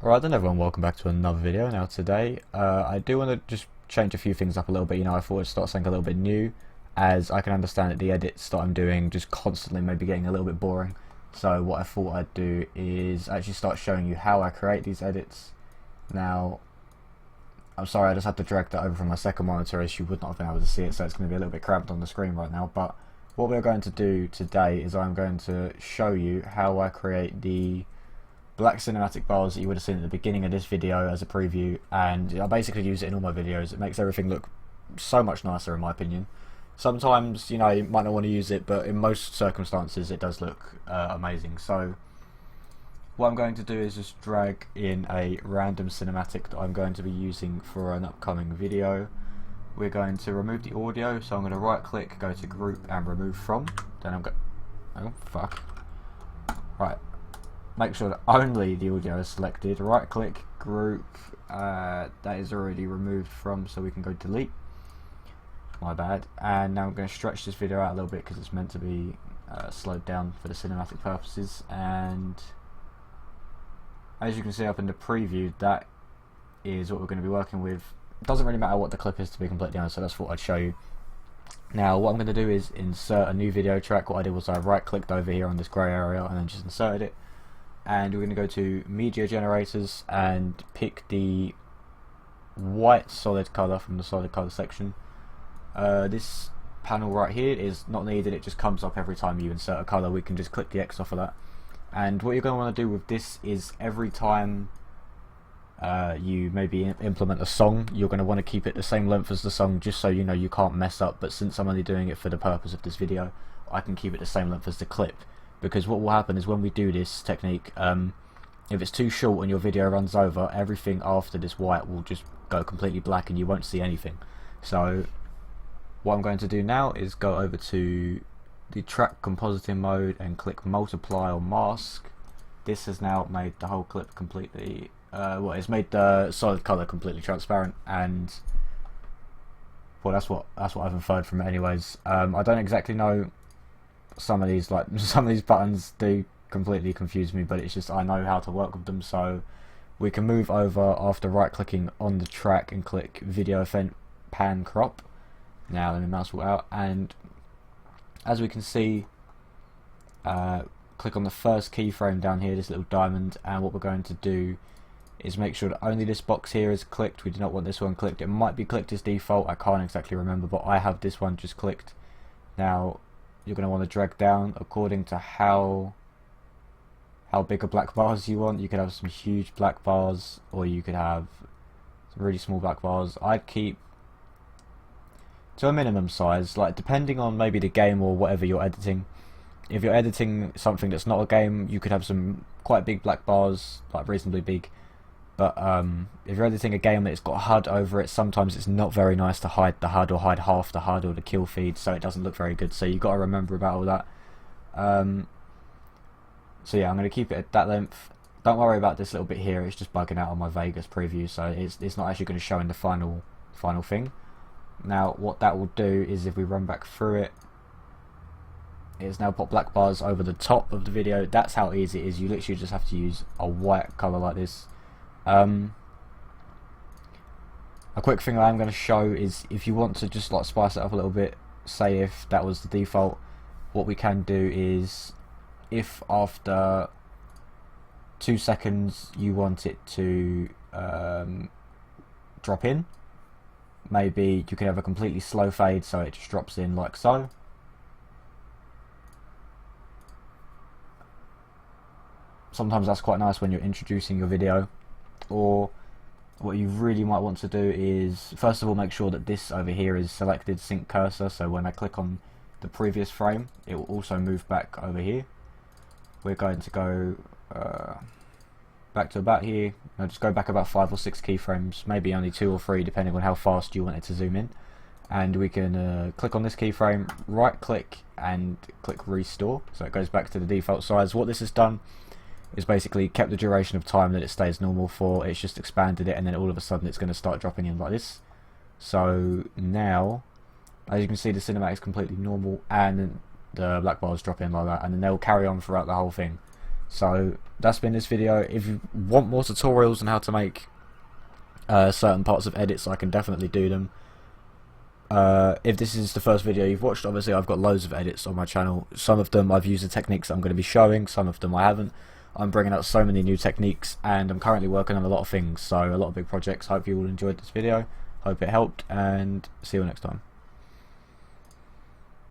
Alright then everyone, welcome back to another video. Now today, I do want to just change a few things up a little bit. I thought I'd start something a little bit new, as I can understand that the edits that I'm doing just constantly may be getting a little bit boring. So what I thought I'd do is actually start showing you how I create these edits. Now, I'm sorry, I just had to drag that over from my second monitor as you would not have been able to see it, so it's going to be a little bit cramped on the screen right now. But what we're going to do today is I'm going to show you how I create the black cinematic bars that you would have seen at the beginning of this video as a preview, and I basically use it in all my videos. It makes everything look so much nicer in my opinion. Sometimes, you might not want to use it, but in most circumstances it does look amazing. So what I'm going to do is just drag in a random cinematic that I'm going to be using for an upcoming video. We're going to remove the audio, so I'm going to right click, go to group and remove from. Then I'm going, oh fuck, right, make sure that only the audio is selected, right click, group, that is already removed from, so we can go delete, my bad. And now I'm going to stretch this video out a little bit because it's meant to be slowed down for the cinematic purposes. And as you can see up in the preview, that is what we're going to be working with. It doesn't really matter what the clip is, to be completely honest, so that's what I'd show you. Now what I'm going to do is insert a new video track. What I did was I right clicked over here on this grey area and then just inserted it. And we're going to go to media generators and pick the white solid color from the solid color section. This panel right here is not needed, it just comes up every time you insert a color. We can just click the X off of that. And what you're going to want to do with this is every time you maybe implement a song, you're going to want to keep it the same length as the song, just so you know you can't mess up. But since I'm only doing it for the purpose of this video, I can keep it the same length as the clip. Because what will happen is when we do this technique, if it's too short and your video runs over, everything after this white will just go completely black and you won't see anything. So what I'm going to do now is go over to the track compositing mode and click multiply or mask. This has now made the whole clip completely, it's made the solid color completely transparent, and well, that's what I've inferred from it anyways. I don't exactly know. Some of these buttons do completely confuse me, but it's just I know how to work with them. So we can move over after right clicking on the track and click video event pan crop. Now let me mouse wheel out, and as we can see, click on the first keyframe down here, this little diamond, and what we're going to do is make sure that only this box here is clicked. We do not want this one clicked. It might be clicked as default, I can't exactly remember, but I have this one just clicked. Now you're going to want to drag down according to how big of black bars you want. You could have some huge black bars, or you could have some really small black bars. I'd keep to a minimum size, like depending on maybe the game or whatever you're editing. If you're editing something that's not a game, you could have some quite big black bars, like reasonably big. But if you're editing a game that's got a HUD over it, sometimes it's not very nice to hide the HUD or hide half the HUD or the kill feed, so it doesn't look very good. So you've got to remember about all that. So yeah, I'm going to keep it at that length. Don't worry about this little bit here, it's just bugging out on my Vegas preview, so it's not actually going to show in the final thing. Now what that will do is if we run back through it, it's now put black bars over the top of the video. That's how easy it is. You literally just have to use a white colour like this. A quick thing I'm going to show is if you want to just like spice it up a little bit, say if that was the default, what we can do is if after 2 seconds you want it to drop in, maybe you can have a completely slow fade so it just drops in like so. Sometimes that's quite nice when you're introducing your video. Or what you really might want to do is first of all make sure that this over here is selected sync cursor, so when I click on the previous frame it will also move back over here. We're going to go back to about here. Now just go back about 5 or 6 keyframes, maybe only 2 or 3 depending on how fast you want it to zoom in, and we can click on this keyframe, right click and click restore, so it goes back to the default size. What this has done is basically kept the duration of time that it stays normal for. It's just expanded it, and then all of a sudden it's going to start dropping in like this. So now as you can see, the cinematic is completely normal and the black bars drop in like that, and then they'll carry on throughout the whole thing. So that's been this video. If you want more tutorials on how to make certain parts of edits, I can definitely do them. If this is the first video you've watched, obviously I've got loads of edits on my channel. Some of them I've used the techniques I'm going to be showing, some of them I haven't. I'm bringing out so many new techniques, and I'm currently working on a lot of things, so a lot of big projects. Hope you all enjoyed this video, hope it helped, and see you next time.